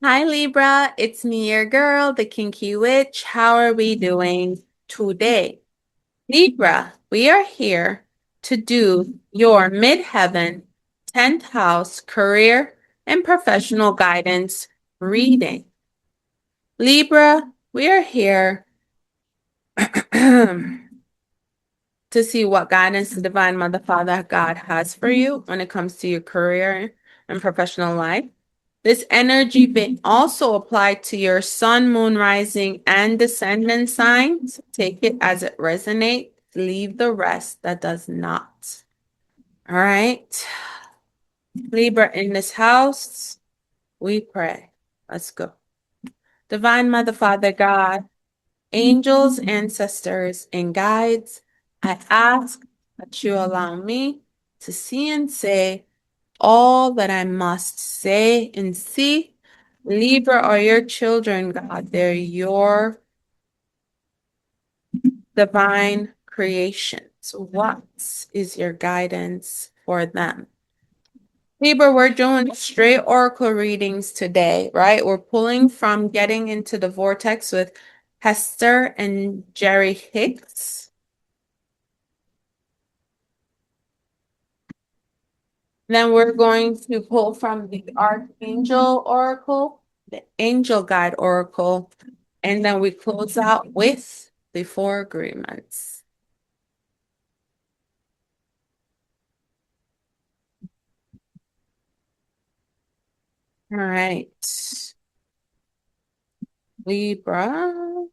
Hi Libra, it's me, your girl, the Kinky Witch. How are we doing today? Libra, we are here to do your Midheaven 10th house career and professional guidance reading. Libra, we are here to see what guidance the Divine Mother Father God has for you when it comes to your career and professional life. This energy may also apply to your sun, moon, rising, and descendant signs. Take it as it resonates. Leave the rest that does not. All right. Libra, in this house, we pray. Let's go. Divine Mother, Father God, angels, ancestors, and guides, I ask that you allow me to see and say all that I must say and see. Libra are your children, God. They're your divine creations. What is your guidance for them? Libra, we're doing straight oracle readings today, right? We're pulling from Getting into the Vortex with Hester and Jerry Hicks. Then we're going to pull from the Archangel Oracle, the Angel Guide Oracle, and then we close out with the Four Agreements. All right. Libra.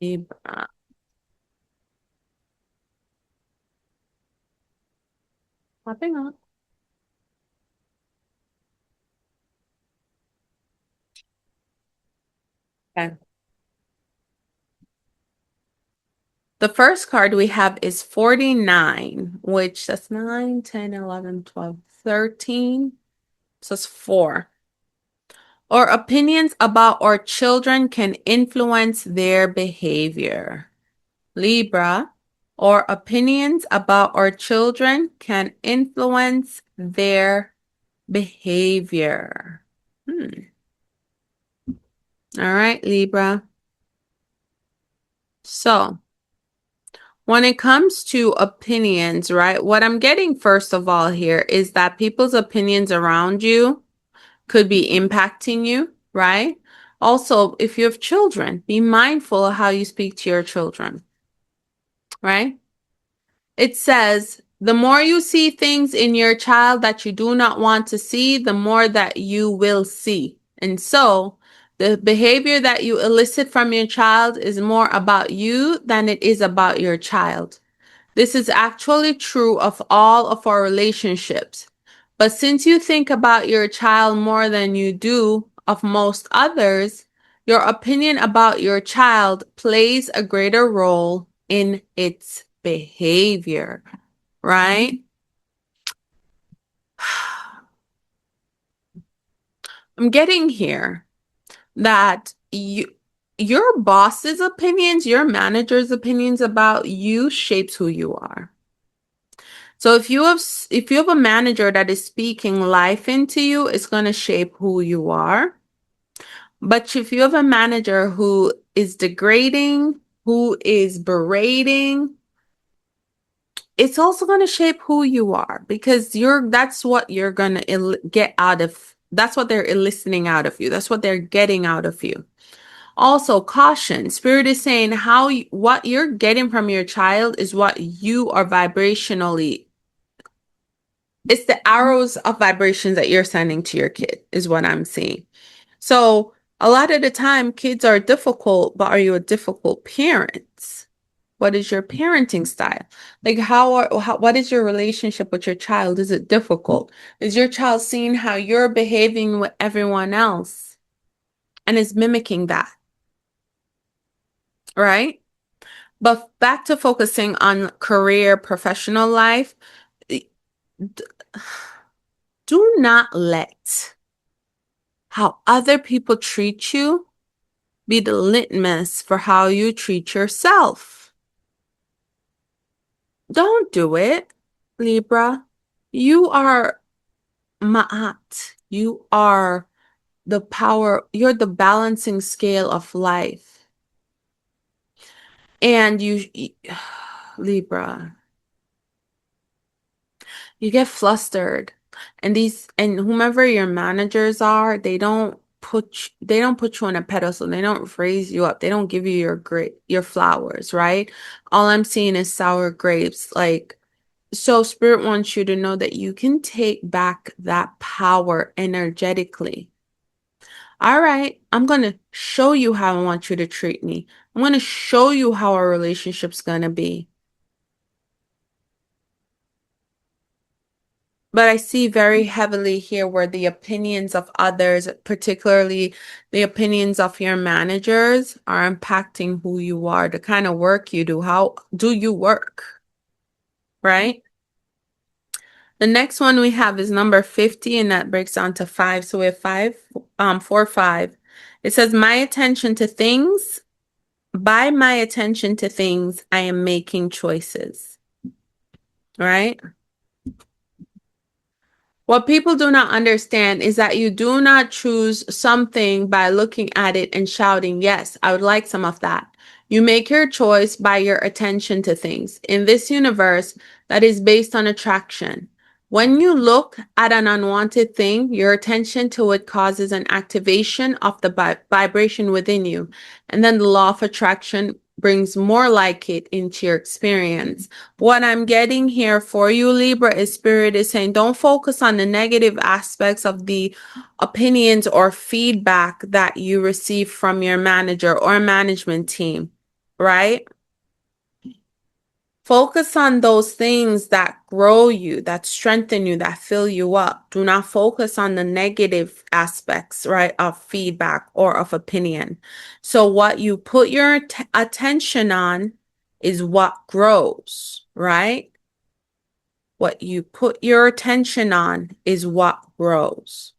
Libra. Popping up. Okay. The first card we have is 49, which that's 9, 10, 11, 12, 13. So it's 4. Our opinions about our children can influence their behavior. Libra, our opinions about our children can influence their behavior. All right, Libra. So, when it comes to opinions, right, what I'm getting first of all here is that people's opinions around you could be impacting you, right? Also, if you have children, be mindful of how you speak to your children, right? It says, the more you see things in your child that you do not want to see, the more that you will see. And so, the behavior that you elicit from your child is more about you than it is about your child. This is actually true of all of our relationships. But since you think about your child more than you do of most others, your opinion about your child plays a greater role in its behavior, right? I'm getting here that your boss's opinions, your manager's opinions about you shapes who you are. So if you have a manager that is speaking life into you, it's going to shape who you are. But if you have a manager who is degrading, who is berating, it's also going to shape who you are because that's what you're going to get out of. That's what they're eliciting out of you. That's what they're getting out of you. Also, caution. Spirit is saying what you're getting from your child is what you are vibrationally. It's the arrows of vibrations that you're sending to your kid is what I'm seeing. So a lot of the time kids are difficult, but are you a difficult parent? What is your parenting style? Like what is your relationship with your child? Is it difficult? Is your child seeing how you're behaving with everyone else and is mimicking that? Right? But back to focusing on career, professional life, do not let how other people treat you be the litmus for how you treat yourself. Don't do it, Libra. You are Ma'at. You are the power, you're the balancing scale of life. And Libra, you get flustered. And whomever your managers are, they don't put you on a pedestal. They don't raise you up. They don't give you your flowers, right? All I'm seeing is sour grapes. Like, so Spirit wants you to know that you can take back that power energetically. All right, I'm going to show you how I want you to treat me. I'm going to show you how our relationship's going to be. But I see very heavily here where the opinions of others, particularly the opinions of your managers, are impacting who you are, the kind of work you do. How do you work? Right? The next one we have is number 50, and that breaks down to 5. So we have 4, 5. It says, my attention to things, by my attention to things, I am making choices. Right? What people do not understand is that you do not choose something by looking at it and shouting, yes, I would like some of that. You make your choice by your attention to things. In this universe, that is based on attraction. When you look at an unwanted thing, your attention to it causes an activation of the vibration within you. And then the law of attraction brings more like it into your experience. What I'm getting here for you, Libra, is Spirit is saying don't focus on the negative aspects of the opinions or feedback that you receive from your manager or management team, right? Focus on those things that grow you, that strengthen you, that fill you up. Do not focus on the negative aspects, right, of feedback or of opinion. So what you put your attention on is what grows, right? What you put your attention on is what grows.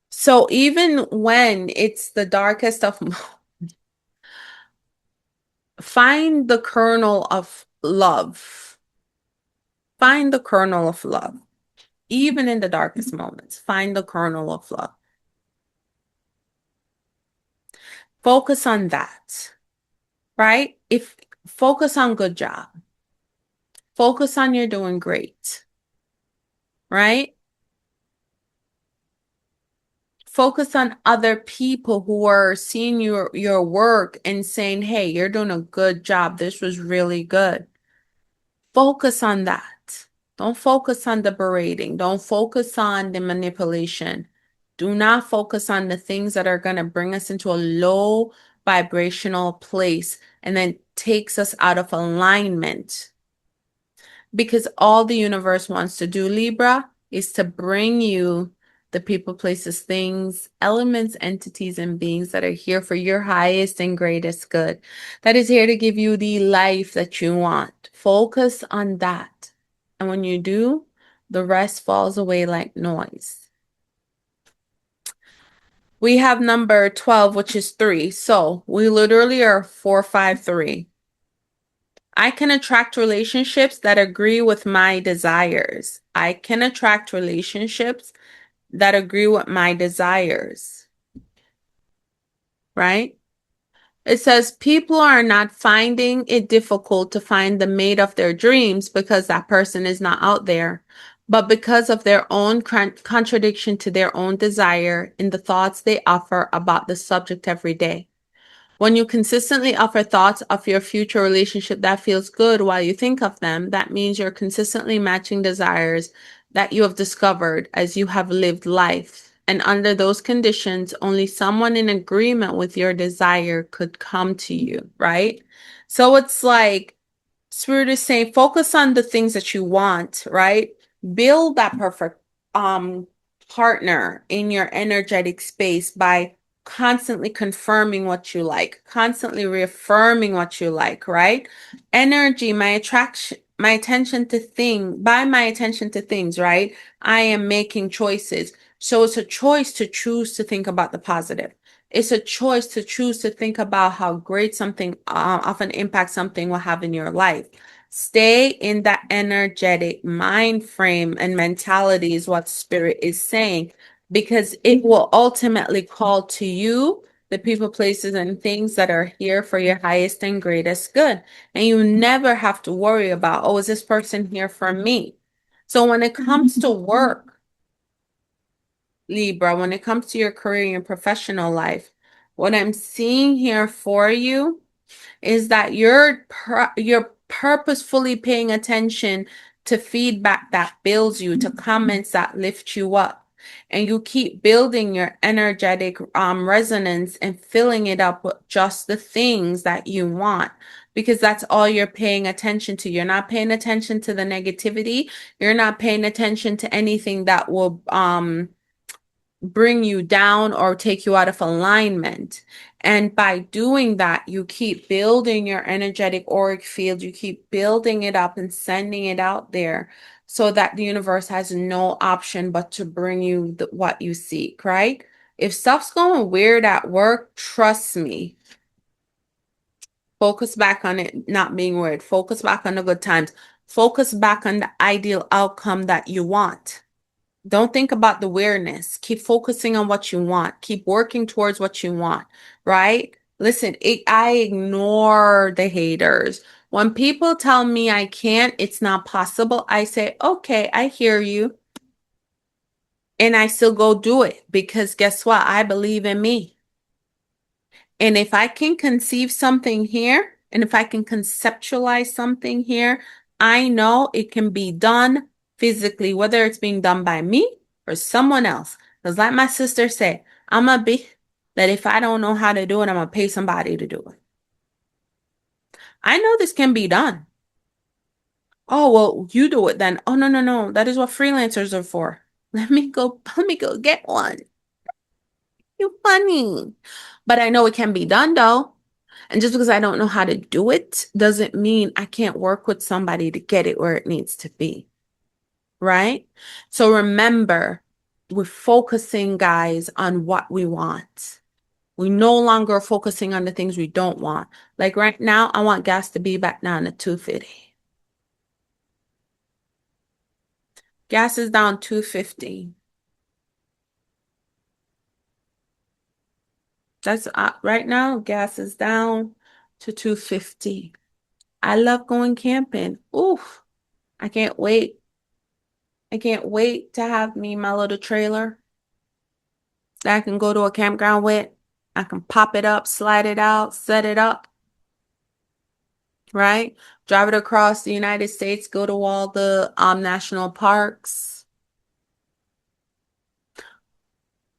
So even when it's the darkest of find the kernel of love. Find the kernel of love. Even in the darkest moments, find the kernel of love. Focus on that, right? If focus on good job. Focus on you're doing great, right? Focus on other people who are seeing your work and saying, hey, you're doing a good job. This was really good. Focus on that. Don't focus on the berating. Don't focus on the manipulation. Do not focus on the things that are going to bring us into a low vibrational place and then takes us out of alignment. Because all the universe wants to do, Libra, is to bring you the people, places, things, elements, entities, and beings that are here for your highest and greatest good. That is here to give you the life that you want. Focus on that. And when you do, the rest falls away like noise. We have number 12, which is 3. So we literally are 4, 5, 3. I can attract relationships that agree with my desires. I can attract relationships that agree with my desires. Right? It says people are not finding it difficult to find the mate of their dreams because that person is not out there, but because of their own contradiction to their own desire in the thoughts they offer about the subject every day. When you consistently offer thoughts of your future relationship that feels good while you think of them, that means you're consistently matching desires that you have discovered as you have lived life. And under those conditions, only someone in agreement with your desire could come to you, right? So it's like Spirit is saying, focus on the things that you want, right? Build that perfect partner in your energetic space by constantly confirming what you like, constantly reaffirming what you like, right? Energy, my attraction, my attention to by my attention to things, right? I am making choices. So it's a choice to choose to think about the positive, It's a choice to choose to think about how great something, of an impact something will have in your life. Stay in that energetic mind frame and mentality is what spirit is saying, because it will ultimately call to you the people, places, and things that are here for your highest and greatest good. And you never have to worry about, oh, is this person here for me? So when it comes to work, Libra, when it comes to your career and professional life, what I'm seeing here for you is that you're purposefully paying attention to feedback that builds you, to comments that lift you up. And you keep building your energetic resonance and filling it up with just the things that you want, because that's all you're paying attention to. You're not paying attention to the negativity. You're not paying attention to anything that will bring you down or take you out of alignment. And by doing that, you keep building your energetic auric field. You keep building it up and sending it out there so that the universe has no option but to bring you what you seek, right? If stuff's going weird at work, trust me, focus back on it not being weird. Focus back on the good times. Focus back on the ideal outcome that you want. Don't think about the weirdness. Keep focusing on what you want. Keep working towards what you want, right? Listen, I ignore the haters. When people tell me I can't, it's not possible, I say, okay, I hear you. And I still go do it because guess what? I believe in me. And if I can conceive something here, and if I can conceptualize something here, I know it can be done physically, whether it's being done by me or someone else. Because like my sister said, I'm a be that if I don't know how to do it, I'm gonna pay somebody to do it. I know this can be done. Oh, well, you do it then. Oh, no, no, no. That is what freelancers are for. Let me go get one. You're funny. But I know it can be done though. And just because I don't know how to do it doesn't mean I can't work with somebody to get it where it needs to be. Right? So remember, we're focusing, guys, on what we want. We no longer are focusing on the things we don't want. Like right now, I want gas to be back down to 250. Gas is down 250. That's right now, gas is down to 250. I love going camping. Oof. I can't wait. I can't wait to have me my little trailer that I can go to a campground with. I can pop it up, slide it out, set it up, right? Drive it across the United States, go to all the national parks.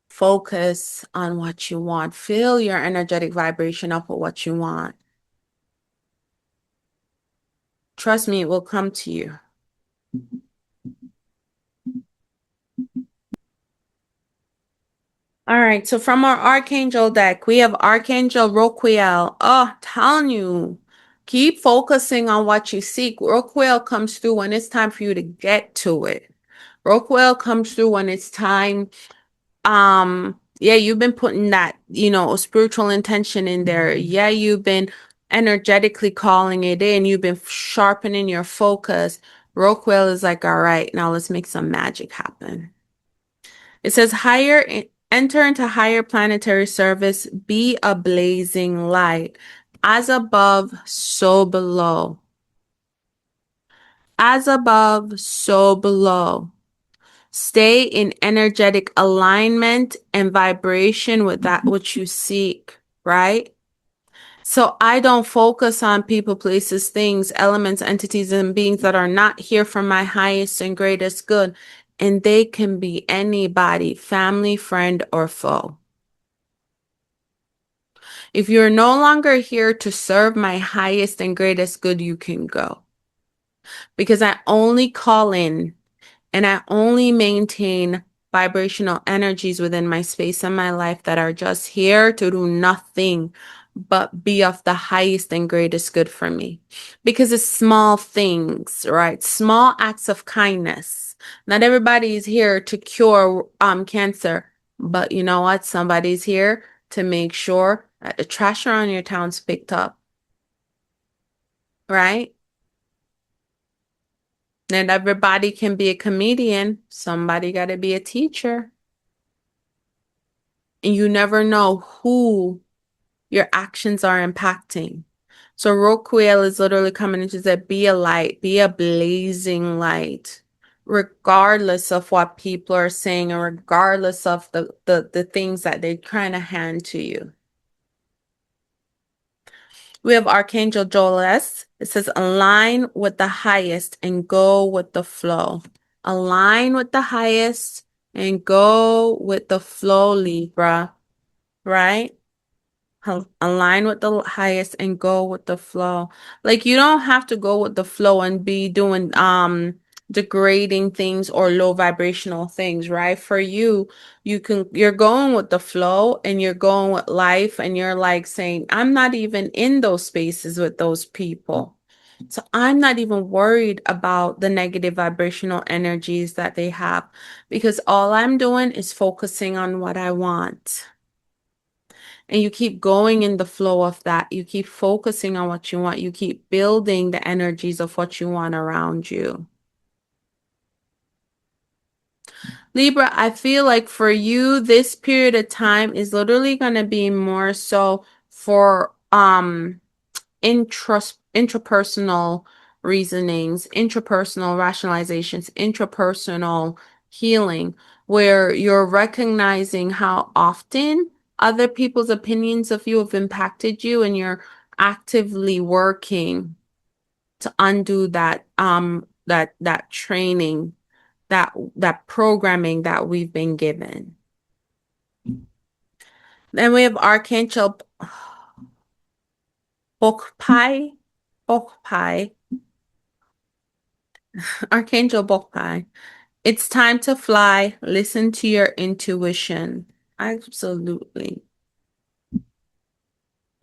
Focus on what you want. Fill your energetic vibration up with what you want. Trust me, it will come to you. All right, so from our Archangel deck, we have Archangel Roquiel. Oh, telling you, keep focusing on what you seek. Roquiel comes through when it's time for you to get to it. Roquiel comes through when it's time. Yeah, you've been putting that, spiritual intention in there. Yeah, you've been energetically calling it in. You've been sharpening your focus. Roquiel is like, all right, now let's make some magic happen. It says enter into higher planetary service, be a blazing light. As above, so below. As above, so below. Stay in energetic alignment and vibration with that which you seek, right? So I don't focus on people, places, things, elements, entities, and beings that are not here for my highest and greatest good. And they can be anybody, family, friend, or foe. If you're no longer here to serve my highest and greatest good, you can go. Because I only call in and I only maintain vibrational energies within my space and my life that are just here to do nothing but be of the highest and greatest good for me. Because it's small things, right? Small acts of kindness. Not everybody is here to cure cancer, but you know what? Somebody's here to make sure that the trash around your town's picked up, right? And everybody can be a comedian. Somebody got to be a teacher. And you never know who your actions are impacting. So Roquel is literally coming and she said, be a light, be a blazing light, regardless of what people are saying and regardless of the things that they're trying to hand to you. We have Archangel Joel S. It says, align with the highest and go with the flow. Align with the highest and go with the flow, Libra, right? Align with the highest and go with the flow. Like you don't have to go with the flow and be doing degrading things or low vibrational things, right? For you, you're going with the flow and you're going with life and you're like saying, I'm not even in those spaces with those people. So I'm not even worried about the negative vibrational energies that they have because all I'm doing is focusing on what I want. And you keep going in the flow of that. You keep focusing on what you want. You keep building the energies of what you want around you. Libra, I feel like for you, this period of time is literally going to be more so for intrapersonal reasonings, intrapersonal rationalizations, intrapersonal healing, where you're recognizing how often other people's opinions of you have impacted you and you're actively working to undo that training, that programming that we've been given. Then we have Archangel Bokpai. Bokpai. Archangel Bokpai. It's time to fly. Listen to your intuition. Absolutely.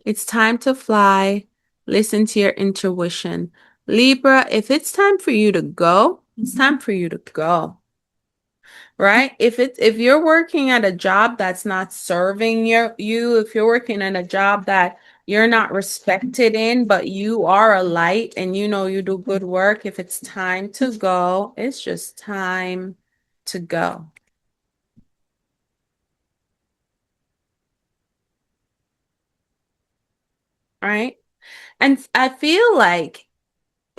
It's time to fly. Listen to your intuition. Libra, if it's time for you to go, it's time for you to go. Right? If you're working at a job that's not serving you, if you're working at a job that you're not respected in, but you are a light and you know you do good work, if it's time to go, it's just time to go. Right? And I feel like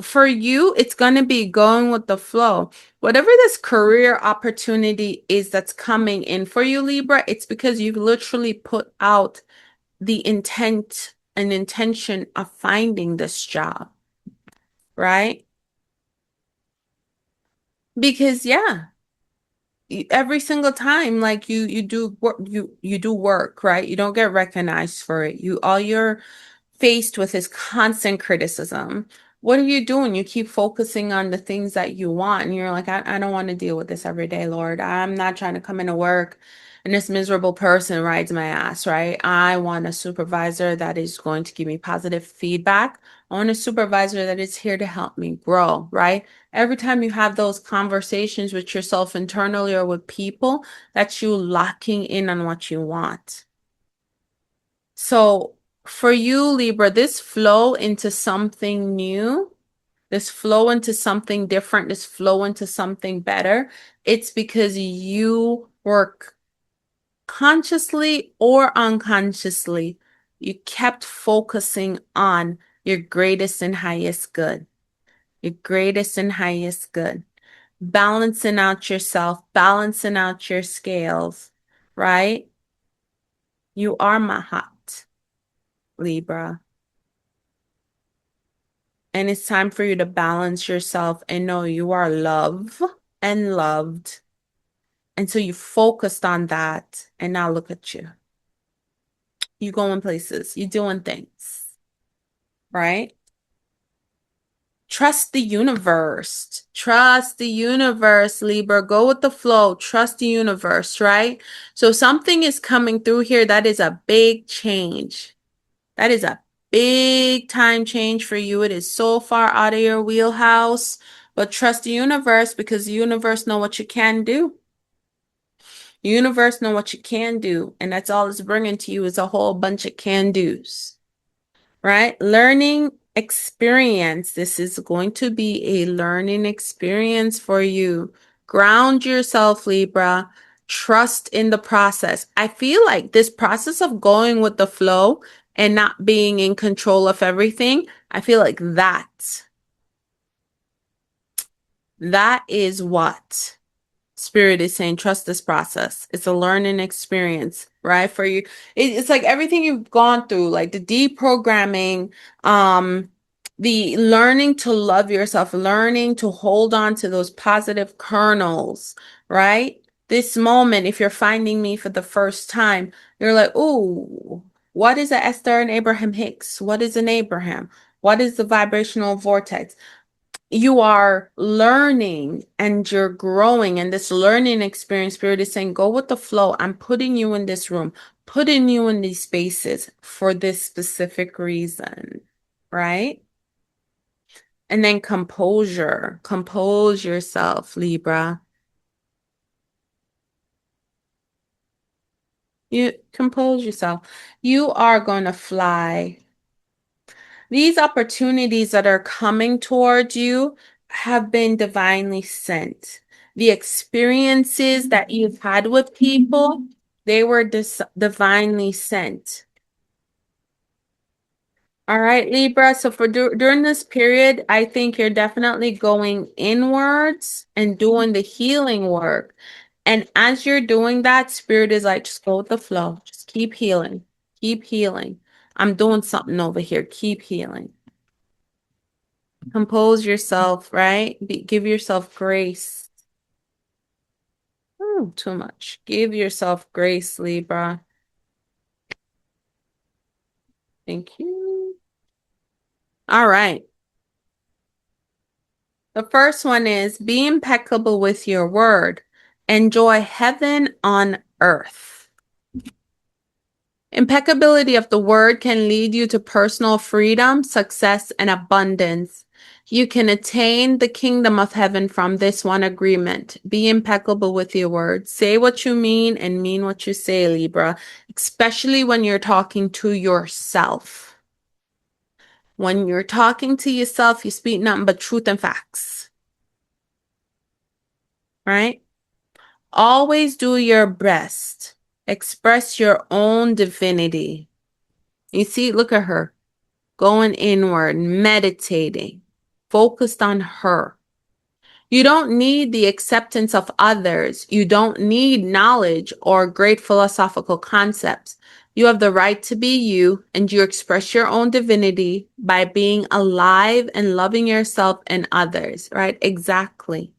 for you, it's going to be going with the flow. Whatever this career opportunity is that's coming in for you, Libra, it's because you've literally put out the intent and intention of finding this job, right? Because yeah, every single time like you do work, you do work, right? You don't get recognized for it. You all you're faced with is constant criticism. What are you doing? You keep focusing on the things that you want, and you're like, I don't want to deal with this every day, Lord. I'm not trying to come into work and this miserable person rides my ass, right? I want a supervisor that is going to give me positive feedback. I want a supervisor that is here to help me grow, right? Every time you have those conversations with yourself internally or with people, that's you locking in on what you want. So for you, Libra, this flow into something new, this flow into something different, this flow into something better, it's because you work consciously or unconsciously, you kept focusing on your greatest and highest good, your greatest and highest good, balancing out yourself, balancing out your scales, right? You are Mahat, Libra. And it's time for you to balance yourself and know you are love and loved. And so you focused on that. And now look at you. You going places, you doing things, right? Trust the universe. Trust the universe, Libra. Go with the flow. Trust the universe, right? So something is coming through here that is a big change. That is a big time change for you. It is so far out of your wheelhouse, but trust the universe because the universe know what you can do. Universe know what you can do, and that's all it's bringing to you is a whole bunch of can do's, right? Learning experience. This is going to be a learning experience for you. Ground yourself, Libra. Trust in the process. I feel like this process of going with the flow and not being in control of everything, I feel like that is what Spirit is saying. Trust this process. It's a learning experience, right? For you. It's like everything you've gone through, like the deprogramming, um, the learning to love yourself, learning to hold on to those positive kernels, right? This moment, if you're finding me for the first time, you're like, ooh, what is a Esther and Abraham Hicks? What is an Abraham? What is the vibrational vortex? You are learning and you're growing, and this learning experience, Spirit is saying, go with the flow. I'm putting you in this room, putting you in these spaces for this specific reason, right? And then composure. Compose yourself, Libra. You compose yourself. You are going to fly. These opportunities that are coming towards you have been divinely sent. The experiences that you've had with people, they were divinely sent. All right, Libra. So for during this period, I think you're definitely going inwards and doing the healing work. And as you're doing that, Spirit is like, just go with the flow. Just keep healing. Keep healing. I'm doing something over here. Keep healing. Compose yourself, right? Give yourself grace. Oh, too much. Give yourself grace, Libra. Thank you. All right. The first one is be impeccable with your word. Enjoy heaven on earth. Impeccability of the word can lead you to personal freedom, success, and abundance. You can attain the kingdom of heaven from this one agreement. Be impeccable with your words. Say what you mean and mean what you say, Libra, especially when you're talking to yourself. When you're talking to yourself, you speak nothing but truth and facts, right? Always do your best. Express your own divinity. You see, look at her. Going inward, meditating, focused on her. You don't need the acceptance of others. You don't need knowledge or great philosophical concepts. You have the right to be you, and you express your own divinity by being alive and loving yourself and others, right? Exactly.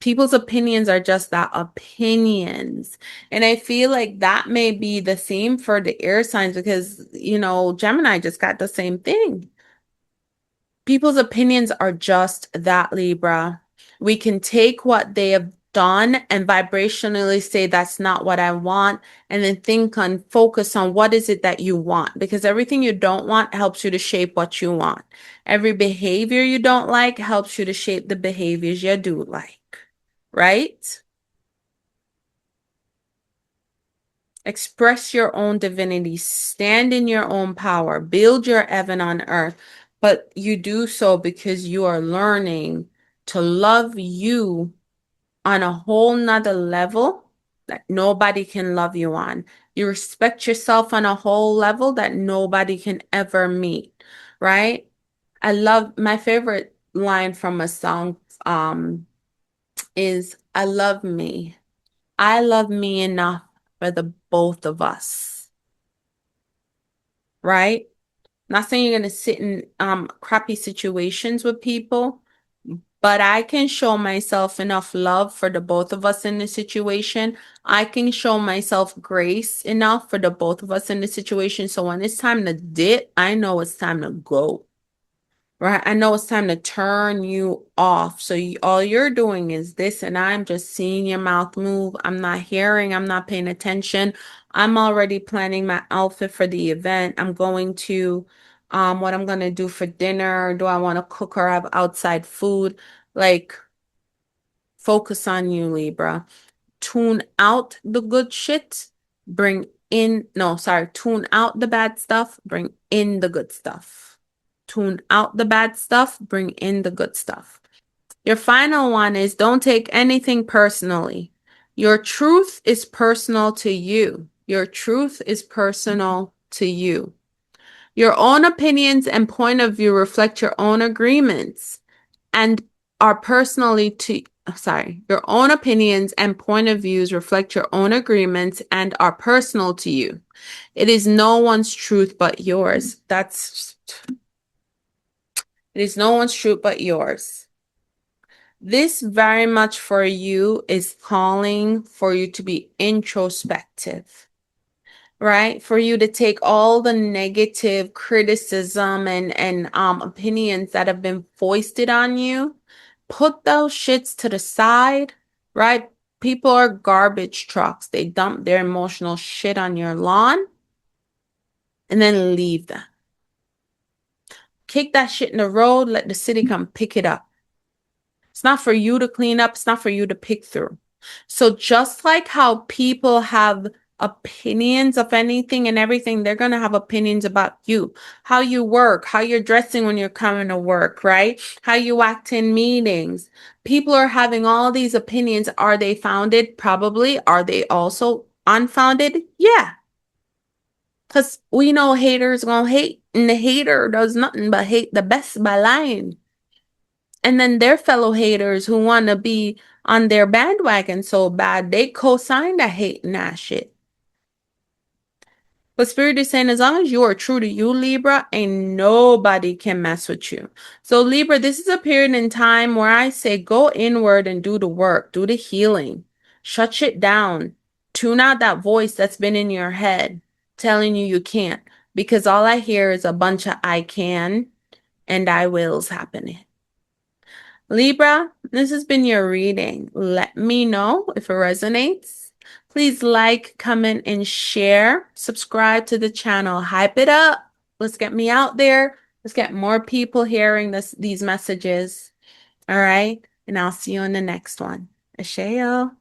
People's opinions are just that, opinions. And I feel like that may be the same for the air signs because, Gemini just got the same thing. People's opinions are just that, Libra. We can take what they have done and vibrationally say that's not what I want, and then focus on what is it that you want, because everything you don't want helps you to shape what you want. Every behavior you don't like helps you to shape the behaviors you do like, right? Express your own divinity, stand in your own power, build your heaven on earth. But you do so because you are learning to love you on a whole nother level that nobody can love you on. You respect yourself on a whole level that nobody can ever meet, right? I love my favorite line from a song is I love me. I love me enough for the both of us, right? Not saying you're gonna sit in crappy situations with people, but I can show myself enough love for the both of us in the situation. I can show myself grace enough for the both of us in the situation. So when it's time to dip, I know it's time to go. Right? I know it's time to turn you off. So all you're doing is this, and I'm just seeing your mouth move. I'm not hearing, I'm not paying attention. I'm already planning my outfit for the event. I'm going to what I'm gonna do for dinner. Do I want to cook or have outside food? Like, focus on you, Libra. Tune out the good shit, bring in, no, sorry, tune out the bad stuff, bring in the good stuff. Tune out the bad stuff, bring in the good stuff. Your final one is don't take anything personally. Your truth is personal to you. Your truth is personal to you. Your own opinions and point of view reflect your own agreements and are personally to, sorry, your own opinions and point of views reflect your own agreements and are personal to you. It is no one's truth but yours. It is no one's truth but yours. This very much for you is calling for you to be introspective, right? For you to take all the negative criticism and opinions that have been foisted on you, put those shits to the side, right? People are garbage trucks. They dump their emotional shit on your lawn and then leave them. Kick that shit in the road, let the city come pick it up. It's not for you to clean up, it's not for you to pick through. So just like how people have opinions of anything and everything, they're going to have opinions about you, how you work, how you're dressing when you're coming to work, right? How you act in meetings. People are having all these opinions. Are they founded? Probably. Are they also unfounded? Yeah. Because we know haters gonna hate, and the hater does nothing but hate the best by lying. And then their fellow haters who want to be on their bandwagon so bad, they co-sign that hate and that shit. But Spirit is saying, as long as you are true to you, Libra, ain't nobody can mess with you. So Libra, this is a period in time where I say go inward and do the work, do the healing, shut shit down, tune out that voice that's been in your head telling you you can't. Because all I hear is a bunch of I can and I wills happening. Libra, this has been your reading. Let me know if it resonates. Please like, comment, and share. Subscribe to the channel. Hype it up. Let's get me out there. Let's get more people hearing these messages. All right. And I'll see you in the next one. Asheo.